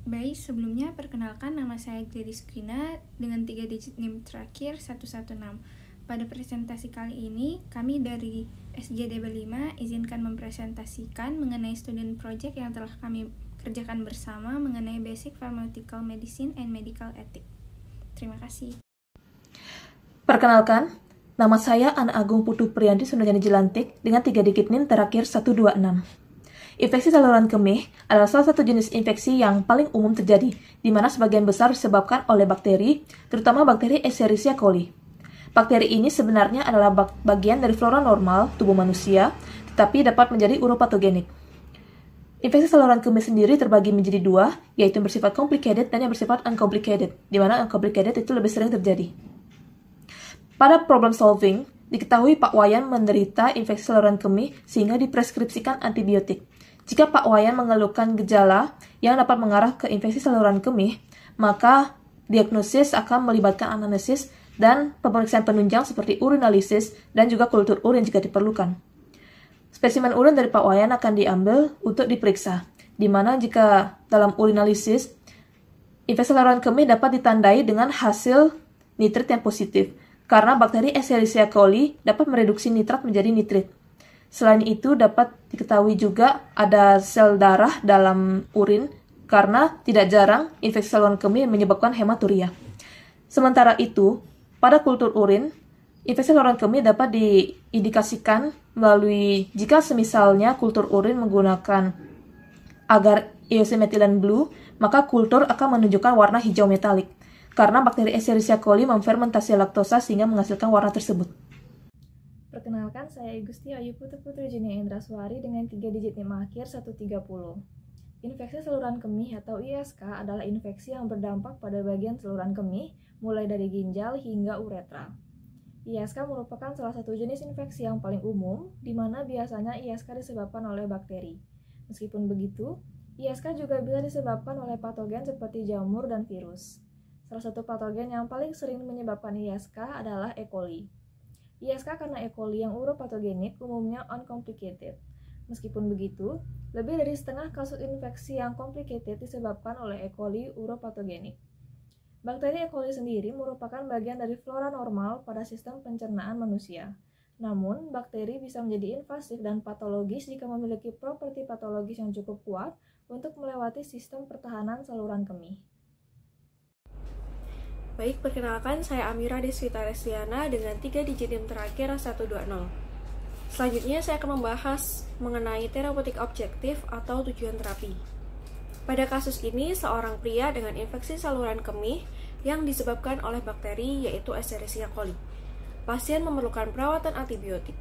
Baik, sebelumnya perkenalkan nama saya Gladys Quina dengan 3 digit NIM terakhir 116. Pada presentasi kali ini, kami dari SJDB 5 izinkan mempresentasikan mengenai student project yang telah kami kerjakan bersama mengenai Basic Pharmaceutical Medicine and Medical Ethics. Terima kasih. Perkenalkan, nama saya Ana Agung Putu Priyanti Sundarjani Jelantik dengan 3 digit NIM terakhir 126. Infeksi saluran kemih adalah salah satu jenis infeksi yang paling umum terjadi, di mana sebagian besar disebabkan oleh bakteri, terutama bakteri Escherichia coli. Bakteri ini sebenarnya adalah bagian dari flora normal tubuh manusia, tetapi dapat menjadi uropatogenik. Infeksi saluran kemih sendiri terbagi menjadi dua, yaitu yang bersifat complicated dan yang bersifat uncomplicated, di mana uncomplicated itu lebih sering terjadi. Pada problem solving, diketahui Pak Wayan menderita infeksi saluran kemih sehingga dipreskripsikan antibiotik. Jika Pak Wayan mengeluhkan gejala yang dapat mengarah ke infeksi saluran kemih, maka diagnosis akan melibatkan anamnesis dan pemeriksaan penunjang seperti urinalisis dan juga kultur urin jika diperlukan. Spesimen urin dari Pak Wayan akan diambil untuk diperiksa, di mana jika dalam urinalisis, infeksi saluran kemih dapat ditandai dengan hasil nitrit yang positif, karena bakteri Escherichia coli dapat mereduksi nitrat menjadi nitrit. Selain itu, dapat diketahui juga ada sel darah dalam urin karena tidak jarang infeksi saluran kemih menyebabkan hematuria. Sementara itu, pada kultur urin, infeksi saluran kemih dapat diindikasikan melalui jika semisalnya kultur urin menggunakan agar eosinmethylan blue, maka kultur akan menunjukkan warna hijau metalik karena bakteri Escherichia coli memfermentasi laktosa sehingga menghasilkan warna tersebut. Perkenalkan, saya Gusti Ayu Putri Junia Indraswari dengan 3 digit NIM akhir 130. Infeksi saluran kemih atau ISK adalah infeksi yang berdampak pada bagian saluran kemih, mulai dari ginjal hingga uretra. ISK merupakan salah satu jenis infeksi yang paling umum, di mana biasanya ISK disebabkan oleh bakteri. Meskipun begitu, ISK juga bisa disebabkan oleh patogen seperti jamur dan virus. Salah satu patogen yang paling sering menyebabkan ISK adalah E. coli. ISK karena E. coli yang uropatogenik umumnya uncomplicated. Meskipun begitu, lebih dari setengah kasus infeksi yang complicated disebabkan oleh E. coli uropatogenik. Bakteri E. coli sendiri merupakan bagian dari flora normal pada sistem pencernaan manusia. Namun, bakteri bisa menjadi invasif dan patologis jika memiliki properti patologis yang cukup kuat untuk melewati sistem pertahanan saluran kemih. Baik, perkenalkan saya Amira Deswita Restiana dengan 3 digit NIM terakhir 120. Selanjutnya saya akan membahas mengenai terapeutik objektif atau tujuan terapi. Pada kasus ini, seorang pria dengan infeksi saluran kemih yang disebabkan oleh bakteri yaitu Escherichia coli. Pasien memerlukan perawatan antibiotik.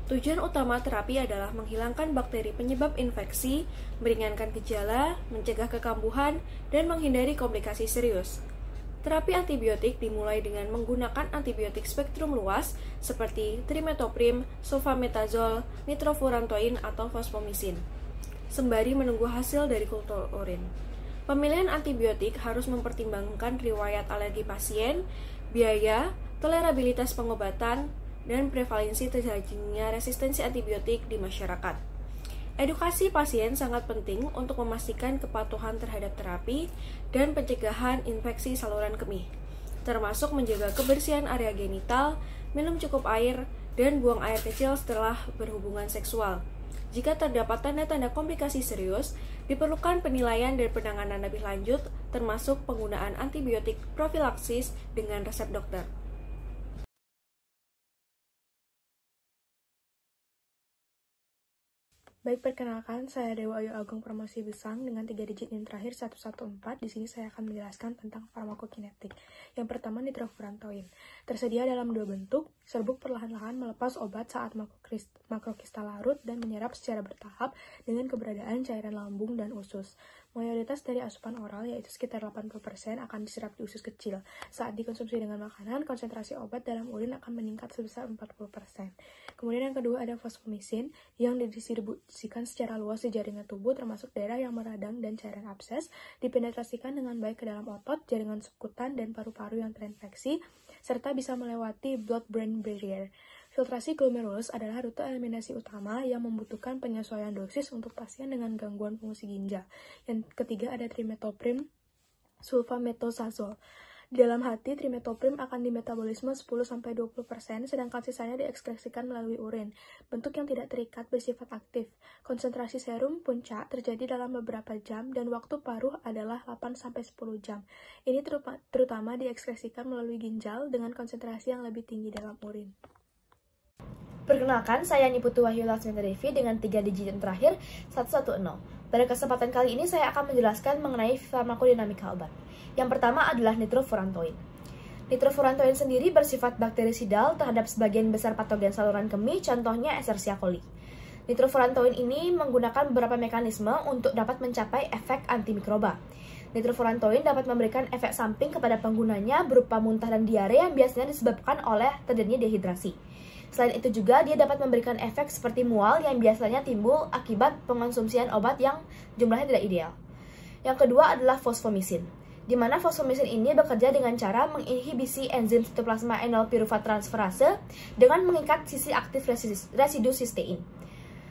Tujuan utama terapi adalah menghilangkan bakteri penyebab infeksi, meringankan gejala, mencegah kekambuhan, dan menghindari komplikasi serius. Terapi antibiotik dimulai dengan menggunakan antibiotik spektrum luas seperti trimetoprim, sulfametazol, nitrofurantoin, atau fosfomycin, sembari menunggu hasil dari kultur urin. Pemilihan antibiotik harus mempertimbangkan riwayat alergi pasien, biaya, tolerabilitas pengobatan, dan prevalensi terjadinya resistensi antibiotik di masyarakat. Edukasi pasien sangat penting untuk memastikan kepatuhan terhadap terapi dan pencegahan infeksi saluran kemih, termasuk menjaga kebersihan area genital, minum cukup air, dan buang air kecil setelah berhubungan seksual. Jika terdapat tanda-tanda komplikasi serius, diperlukan penilaian dan penanganan lebih lanjut, termasuk penggunaan antibiotik profilaksis dengan resep dokter. Baik, perkenalkan, saya Dewa Ayu Agung Promosi Besang dengan 3 digit NIM terakhir 114. Di sini saya akan menjelaskan tentang farmakokinetik. Yang pertama, nitrofurantoin. Tersedia dalam 2 bentuk, serbuk perlahan-lahan melepas obat saat makrokristal larut dan menyerap secara bertahap dengan keberadaan cairan lambung dan usus. Mayoritas dari asupan oral, yaitu sekitar 80%, akan diserap di usus kecil. Saat dikonsumsi dengan makanan, konsentrasi obat dalam urin akan meningkat sebesar 40%. Kemudian yang kedua ada fosfomycin yang didistribusikan secara luas di jaringan tubuh termasuk daerah yang meradang dan cairan abses, dipenetrasikan dengan baik ke dalam otot, jaringan subkutan, dan paru-paru yang terinfeksi, serta bisa melewati blood-brain barrier. Filtrasi glomerulus adalah rute eliminasi utama yang membutuhkan penyesuaian dosis untuk pasien dengan gangguan fungsi ginjal. Yang ketiga ada trimetoprim sulfametosazol. Di dalam hati, trimetoprim akan dimetabolisme 10-20%, sedangkan sisanya diekskresikan melalui urin. Bentuk yang tidak terikat bersifat aktif. Konsentrasi serum puncak terjadi dalam beberapa jam, dan waktu paruh adalah 8-10 jam. Ini terutama diekskresikan melalui ginjal dengan konsentrasi yang lebih tinggi dalam urin. Perkenalkan, saya Niputu Wahyu Lasmita Devi dengan 3 digit yang terakhir 110. Pada kesempatan kali ini saya akan menjelaskan mengenai farmakodinamika obat. Yang pertama adalah nitrofurantoin. Nitrofurantoin sendiri bersifat bakterisidal terhadap sebagian besar patogen saluran kemih, contohnya Escherichia coli. Nitrofurantoin ini menggunakan beberapa mekanisme untuk dapat mencapai efek antimikroba. Nitrofurantoin dapat memberikan efek samping kepada penggunanya berupa muntah dan diare yang biasanya disebabkan oleh terjadinya dehidrasi. Selain itu juga dia dapat memberikan efek seperti mual yang biasanya timbul akibat pengonsumsian obat yang jumlahnya tidak ideal. Yang kedua adalah fosfomisin, di mana fosfomisin ini bekerja dengan cara menginhibisi enzim sitoplasma enol piruvat transferase dengan mengikat sisi aktif residu sistein.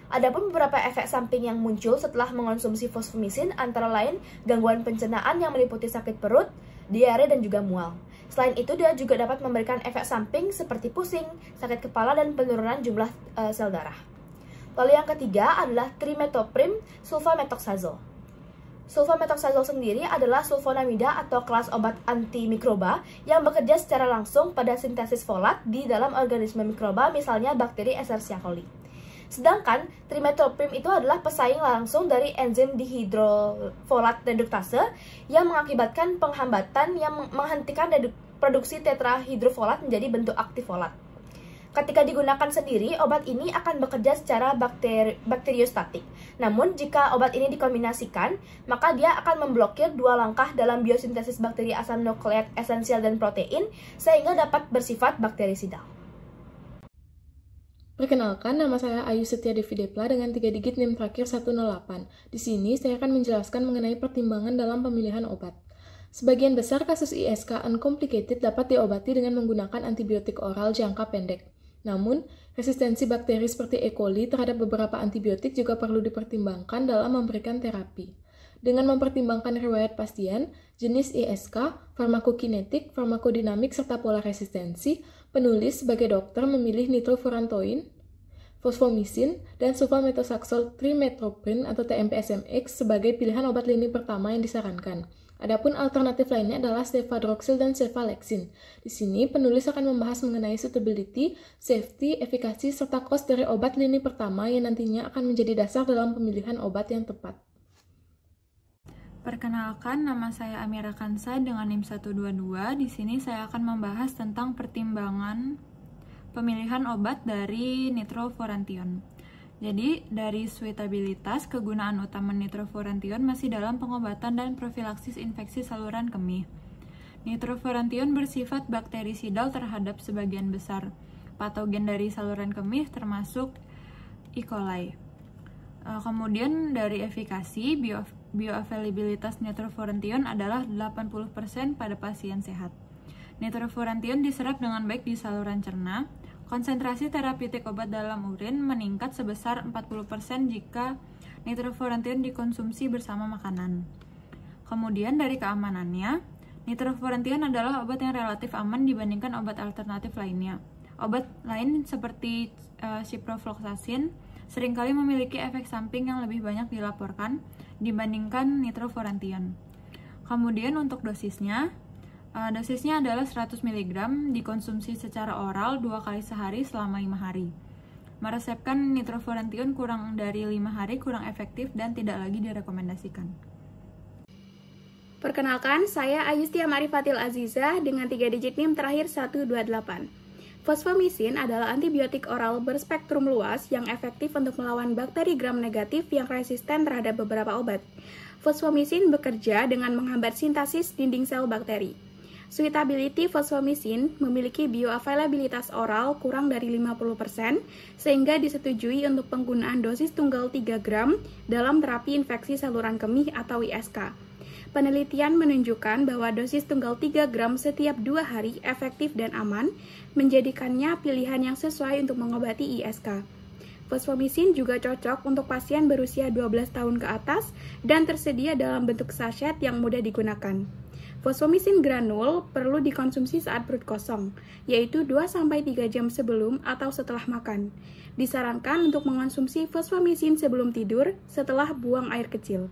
Adapun beberapa efek samping yang muncul setelah mengonsumsi fosfomisin antara lain gangguan pencernaan yang meliputi sakit perut, diare, dan juga mual. Selain itu, dia juga dapat memberikan efek samping seperti pusing, sakit kepala, dan penurunan jumlah sel darah. Lalu yang ketiga adalah trimetoprim sulfamethoxazole. Sulfamethoxazole sendiri adalah sulfonamida atau kelas obat antimikroba yang bekerja secara langsung pada sintesis folat di dalam organisme mikroba, misalnya bakteri Escherichia coli. Sedangkan trimetoprim itu adalah pesaing langsung dari enzim dihidrofolat reduktase yang mengakibatkan penghambatan yang menghentikan produksi tetrahidrofolat menjadi bentuk aktif folat. Ketika digunakan sendiri, obat ini akan bekerja secara bakteriostatik. Namun, jika obat ini dikombinasikan, maka dia akan memblokir 2 langkah dalam biosintesis bakteri asam nukleat esensial dan protein, sehingga dapat bersifat bakterisidal. Perkenalkan, nama saya Ayu Setia Devi Depla dengan 3 digit NIM terakhir 108. Di sini, saya akan menjelaskan mengenai pertimbangan dalam pemilihan obat. Sebagian besar kasus ISK uncomplicated dapat diobati dengan menggunakan antibiotik oral jangka pendek. Namun, resistensi bakteri seperti E. coli terhadap beberapa antibiotik juga perlu dipertimbangkan dalam memberikan terapi. Dengan mempertimbangkan riwayat pasien, jenis ISK, farmakokinetik, farmakodinamik, serta pola resistensi, penulis sebagai dokter memilih nitrofurantoin, fosfomisin, dan sulfamethoxazole trimetoprim atau TMP-SMX sebagai pilihan obat lini pertama yang disarankan. Adapun alternatif lainnya adalah cefadroxil dan cefalexin. Di sini, penulis akan membahas mengenai suitability, safety, efikasi, serta cost dari obat lini pertama yang nantinya akan menjadi dasar dalam pemilihan obat yang tepat. Perkenalkan, nama saya Amira Kansa dengan NIM 122. Di sini saya akan membahas tentang pertimbangan pemilihan obat dari nitrofurantoin. Jadi, dari suitabilitas, kegunaan utama nitrofurantoin masih dalam pengobatan dan profilaksis infeksi saluran kemih. Nitrofurantoin bersifat bakterisidal terhadap sebagian besar patogen dari saluran kemih termasuk E. coli. Kemudian dari efikasi, bioavailabilitas nitrofurantoin adalah 80% pada pasien sehat. Nitrofurantoin diserap dengan baik di saluran cerna. Konsentrasi terapeutik obat dalam urin meningkat sebesar 40% jika nitrofurantoin dikonsumsi bersama makanan. Kemudian dari keamanannya, nitrofurantoin adalah obat yang relatif aman dibandingkan obat alternatif lainnya. Obat lain seperti ciprofloxacin seringkali memiliki efek samping yang lebih banyak dilaporkan dibandingkan nitrofurantoin. Kemudian untuk dosisnya adalah 100 mg dikonsumsi secara oral 2 kali sehari selama 5 hari. Meresepkan nitrofurantoin kurang dari 5 hari kurang efektif dan tidak lagi direkomendasikan. Perkenalkan, saya Ayustia Marifatil Aziza dengan 3 digit NIM terakhir 128. Fosfomisin adalah antibiotik oral berspektrum luas yang efektif untuk melawan bakteri gram negatif yang resisten terhadap beberapa obat. Fosfomisin bekerja dengan menghambat sintesis dinding sel bakteri. Suitability fosfomisin memiliki bioavailabilitas oral kurang dari 50%, sehingga disetujui untuk penggunaan dosis tunggal 3 gram dalam terapi infeksi saluran kemih atau ISK. Penelitian menunjukkan bahwa dosis tunggal 3 gram setiap 2 hari efektif dan aman, menjadikannya pilihan yang sesuai untuk mengobati ISK. Fosfomisin juga cocok untuk pasien berusia 12 tahun ke atas dan tersedia dalam bentuk sachet yang mudah digunakan. Fosfomisin granul perlu dikonsumsi saat perut kosong, yaitu 2-3 jam sebelum atau setelah makan. Disarankan untuk mengonsumsi fosfomisin sebelum tidur setelah buang air kecil.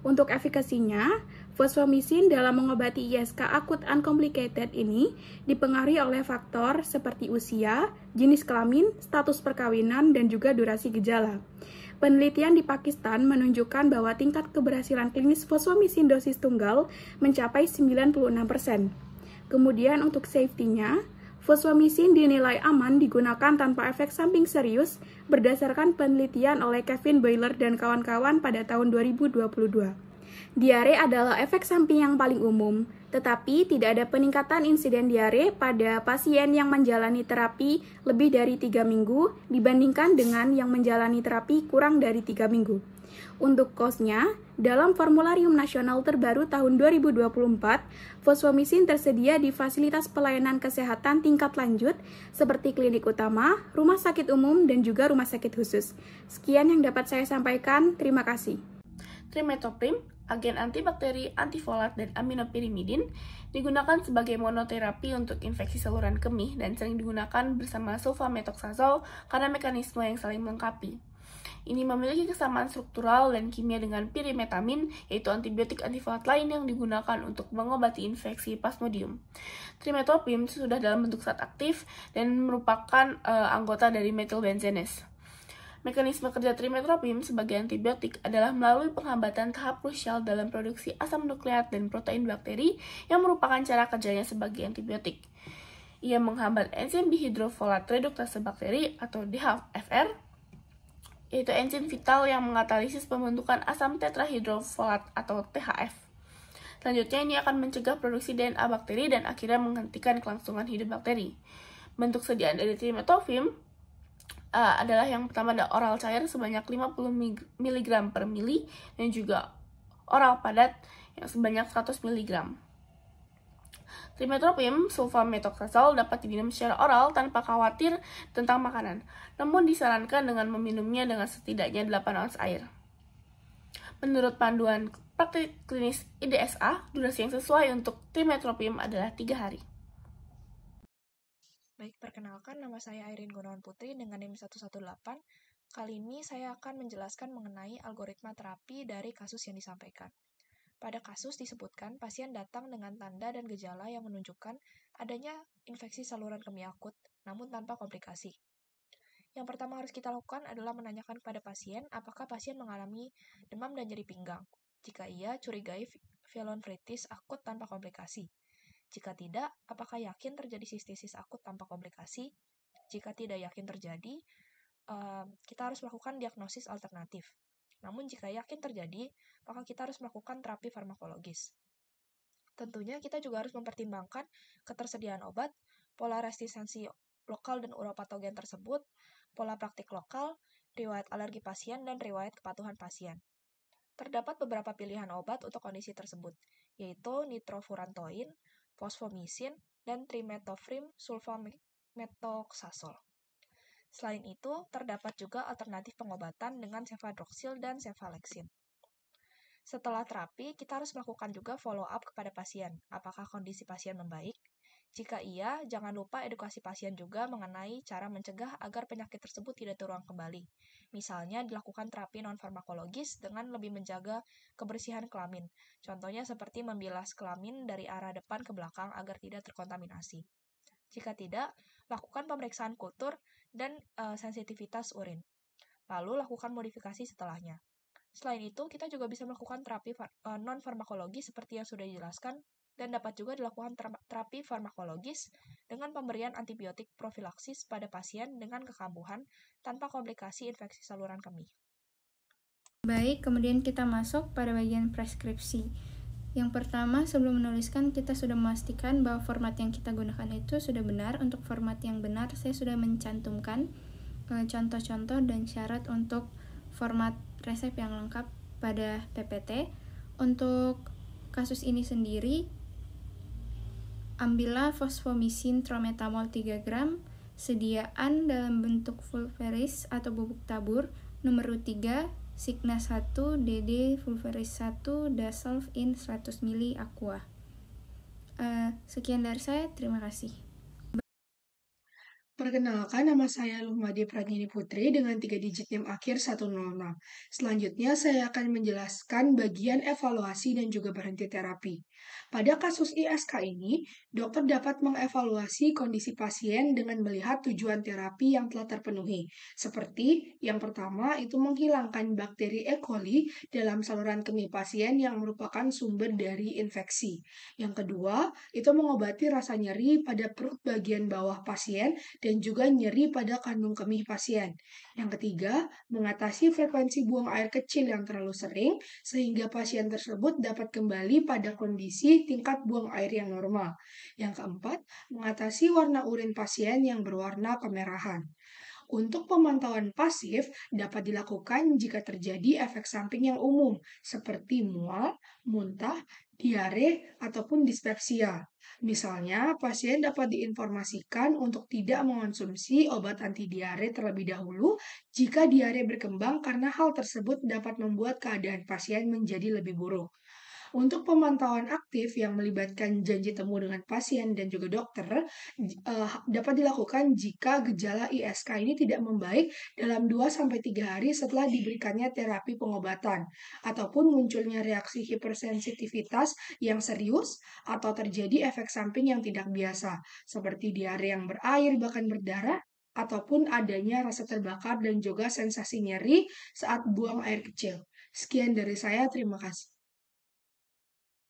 Untuk efikasinya, fosfomisin dalam mengobati ISK akut uncomplicated ini dipengaruhi oleh faktor seperti usia, jenis kelamin, status perkawinan, dan juga durasi gejala. Penelitian di Pakistan menunjukkan bahwa tingkat keberhasilan klinis fosfomisin dosis tunggal mencapai 96%. Kemudian untuk safety-nya, fosfomisin dinilai aman digunakan tanpa efek samping serius berdasarkan penelitian oleh Kevin Boiler dan kawan-kawan pada tahun 2022. Diare adalah efek samping yang paling umum, tetapi tidak ada peningkatan insiden diare pada pasien yang menjalani terapi lebih dari 3 minggu dibandingkan dengan yang menjalani terapi kurang dari 3 minggu. Untuk cost-nya, dalam Formularium Nasional terbaru tahun 2024, fosfomisin tersedia di fasilitas pelayanan kesehatan tingkat lanjut seperti klinik utama, rumah sakit umum, dan juga rumah sakit khusus. Sekian yang dapat saya sampaikan, terima kasih. Trimethoprim, agen antibakteri, antifolat, dan aminopirimidin, digunakan sebagai monoterapi untuk infeksi saluran kemih dan sering digunakan bersama sulfamethoxazole karena mekanisme yang saling melengkapi. Ini memiliki kesamaan struktural dan kimia dengan pirimetamin, yaitu antibiotik antifolat lain yang digunakan untuk mengobati infeksi Plasmodium. Trimethoprim sudah dalam bentuk zat aktif dan merupakan anggota dari methylbenzenes. Mekanisme kerja trimethoprim sebagai antibiotik adalah melalui penghambatan tahap krusial dalam produksi asam nukleat dan protein bakteri yang merupakan cara kerjanya sebagai antibiotik. Ia menghambat enzim dihidrofolat reduktase bakteri atau DHFR, yaitu enzim vital yang mengatalisis pembentukan asam tetrahidrofolat atau THF. Selanjutnya, ini akan mencegah produksi DNA bakteri dan akhirnya menghentikan kelangsungan hidup bakteri. Bentuk sediaan dari trimethoprim adalah yang pertama ada oral cair sebanyak 50 mg per mili dan juga oral padat yang sebanyak 100 mg. Trimethoprim sulfamethoxazole dapat diminum secara oral tanpa khawatir tentang makanan, namun disarankan dengan meminumnya dengan setidaknya 8 ounce air. Menurut panduan praktik klinis IDSA, durasi yang sesuai untuk trimethoprim adalah 3 hari. Baik, perkenalkan nama saya Irene Gunawan Putri dengan NIM 118. Kali ini saya akan menjelaskan mengenai algoritma terapi dari kasus yang disampaikan. Pada kasus disebutkan pasien datang dengan tanda dan gejala yang menunjukkan adanya infeksi saluran kemih akut, namun tanpa komplikasi. Yang pertama harus kita lakukan adalah menanyakan kepada pasien apakah pasien mengalami demam dan nyeri pinggang. Jika iya, curigai pyelonefritis akut tanpa komplikasi. Jika tidak, apakah yakin terjadi sistisis akut tanpa komplikasi? Jika tidak yakin terjadi, kita harus melakukan diagnosis alternatif. Namun jika yakin terjadi, maka kita harus melakukan terapi farmakologis. Tentunya kita juga harus mempertimbangkan ketersediaan obat, pola resistensi lokal dan uropatogen tersebut, pola praktik lokal, riwayat alergi pasien, dan riwayat kepatuhan pasien. Terdapat beberapa pilihan obat untuk kondisi tersebut, yaitu nitrofurantoin, fosfomisin, dan trimethoprim sulfamethoxazole. Selain itu, terdapat juga alternatif pengobatan dengan cefadroxil dan cefalexin. Setelah terapi, kita harus melakukan juga follow-up kepada pasien. Apakah kondisi pasien membaik? Jika iya, jangan lupa edukasi pasien juga mengenai cara mencegah agar penyakit tersebut tidak terulang kembali. Misalnya, dilakukan terapi non-farmakologis dengan lebih menjaga kebersihan kelamin. Contohnya seperti membilas kelamin dari arah depan ke belakang agar tidak terkontaminasi. Jika tidak, lakukan pemeriksaan kultur dan sensitivitas urin. Lalu, lakukan modifikasi setelahnya. Selain itu, kita juga bisa melakukan terapi non-farmakologi seperti yang sudah dijelaskan, dan dapat juga dilakukan terapi farmakologis dengan pemberian antibiotik profilaksis pada pasien dengan kekambuhan tanpa komplikasi infeksi saluran kemih. Baik, kemudian kita masuk pada bagian preskripsi. Yang pertama, sebelum menuliskan, kita sudah memastikan bahwa format yang kita gunakan itu sudah benar. Untuk format yang benar, saya sudah mencantumkan contoh-contoh dan syarat untuk format resep yang lengkap pada PPT. Untuk kasus ini sendiri, ambillah fosfomisin trometamol 3 gram, sediaan dalam bentuk fulveris atau bubuk tabur, nomor 3, Signa 1, DD fulveris 1, Dasolv in 100 ml aqua. Sekian dari saya, terima kasih. Perkenalkan, nama saya Lumade Pradini Putri dengan 3 digit NIM akhir 106. Selanjutnya, saya akan menjelaskan bagian evaluasi dan juga berhenti terapi. Pada kasus ISK ini, dokter dapat mengevaluasi kondisi pasien dengan melihat tujuan terapi yang telah terpenuhi. Seperti, yang pertama, itu menghilangkan bakteri E. coli dalam saluran kemih pasien yang merupakan sumber dari infeksi. Yang kedua, itu mengobati rasa nyeri pada perut bagian bawah pasien dan juga nyeri pada kandung kemih pasien. Yang ketiga, mengatasi frekuensi buang air kecil yang terlalu sering, sehingga pasien tersebut dapat kembali pada kondisi tingkat buang air yang normal. Yang keempat, mengatasi warna urin pasien yang berwarna kemerahan. Untuk pemantauan pasif dapat dilakukan jika terjadi efek samping yang umum, seperti mual, muntah, diare, ataupun dispepsia. Misalnya, pasien dapat diinformasikan untuk tidak mengonsumsi obat anti diare terlebih dahulu jika diare berkembang karena hal tersebut dapat membuat keadaan pasien menjadi lebih buruk. Untuk pemantauan aktif yang melibatkan janji temu dengan pasien dan juga dokter, dapat dilakukan jika gejala ISK ini tidak membaik dalam 2-3 hari setelah diberikannya terapi pengobatan, ataupun munculnya reaksi hipersensitivitas yang serius atau terjadi efek samping yang tidak biasa, seperti diare yang berair bahkan berdarah, ataupun adanya rasa terbakar dan juga sensasi nyeri saat buang air kecil. Sekian dari saya, terima kasih.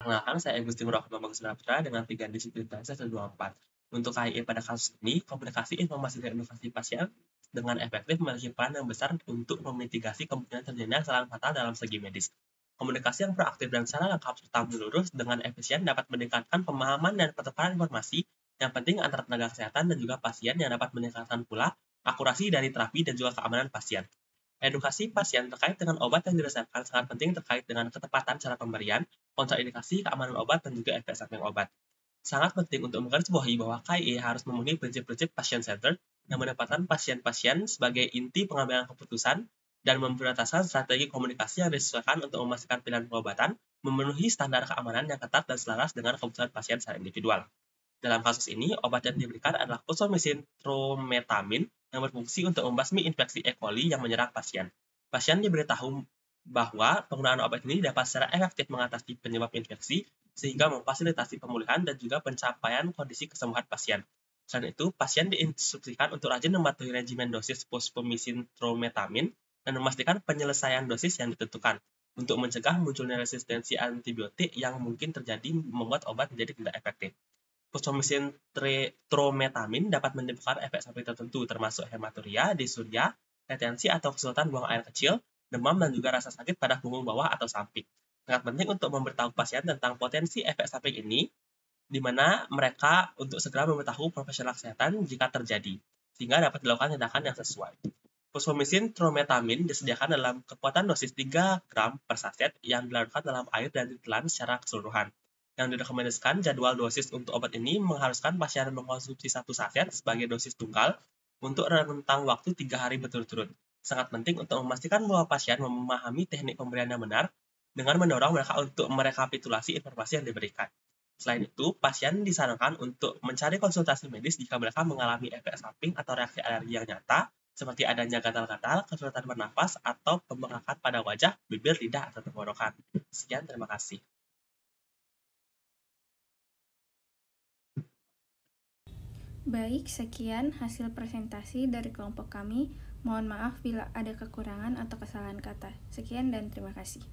Perkenalkan, saya Gusti Murah Bambang Sudrapta dengan 3 digit infeksi 124. Untuk KIE pada kasus ini, komunikasi informasi dan edukasi pasien dengan efektif memiliki peran yang besar untuk memitigasi kemungkinan terjadinya kesalahan fatal dalam segi medis. Komunikasi yang proaktif dan secara lengkap serta menyeluruh dengan efisien dapat meningkatkan pemahaman dan pertukaran informasi yang penting antara tenaga kesehatan dan juga pasien, yang dapat meningkatkan pula akurasi dari terapi dan juga keamanan pasien. Edukasi pasien terkait dengan obat yang diresepkan sangat penting terkait dengan ketepatan cara pemberian, kontraindikasi, keamanan obat, dan juga efek samping obat. Sangat penting untuk menggarisbawahi bahwa KIE harus memenuhi prinsip-prinsip patient-centered yang menempatkan pasien-pasien sebagai inti pengambilan keputusan dan memprioritaskan strategi komunikasi yang disesuaikan untuk memastikan pilihan pengobatan memenuhi standar keamanan yang ketat dan selaras dengan kebutuhan pasien secara individual. Dalam kasus ini, obat yang diberikan adalah fosfomisin trometamin yang berfungsi untuk membasmi infeksi E. coli yang menyerang pasien. Pasien diberitahu bahwa penggunaan obat ini dapat secara efektif mengatasi penyebab infeksi sehingga memfasilitasi pemulihan dan juga pencapaian kondisi kesembuhan pasien. Selain itu, pasien diinstruksikan untuk rajin mematuhi regimen dosis fosfomisin trometamin dan memastikan penyelesaian dosis yang ditentukan untuk mencegah munculnya resistensi antibiotik yang mungkin terjadi membuat obat menjadi tidak efektif. Fosfomisin trometamin dapat menimbulkan efek samping tertentu termasuk hematuria, disuria, retensi atau kesulitan buang air kecil, demam, dan juga rasa sakit pada punggung bawah atau samping. Sangat penting untuk memberitahu pasien tentang potensi efek samping ini, di mana mereka untuk segera memberitahu profesional kesehatan jika terjadi, sehingga dapat dilakukan tindakan yang sesuai. Fosfomisin trometamin disediakan dalam kekuatan dosis 3 gram per saset yang dilarutkan dalam air dan ditelan secara keseluruhan. Yang direkomendasikan jadwal dosis untuk obat ini mengharuskan pasien mengkonsumsi 1 saset sebagai dosis tunggal untuk rentang waktu 3 hari berturut-turut. Sangat penting untuk memastikan bahwa pasien memahami teknik pemberian yang benar dengan mendorong mereka untuk merekapitulasi informasi yang diberikan. Selain itu, pasien disarankan untuk mencari konsultasi medis jika mereka mengalami efek samping atau reaksi alergi yang nyata, seperti adanya gatal-gatal, kesulitan bernafas, atau pembengkakan pada wajah, bibir, lidah, atau tenggorokan. Sekian, terima kasih. Baik, sekian hasil presentasi dari kelompok kami. Mohon maaf bila ada kekurangan atau kesalahan kata. Sekian dan terima kasih.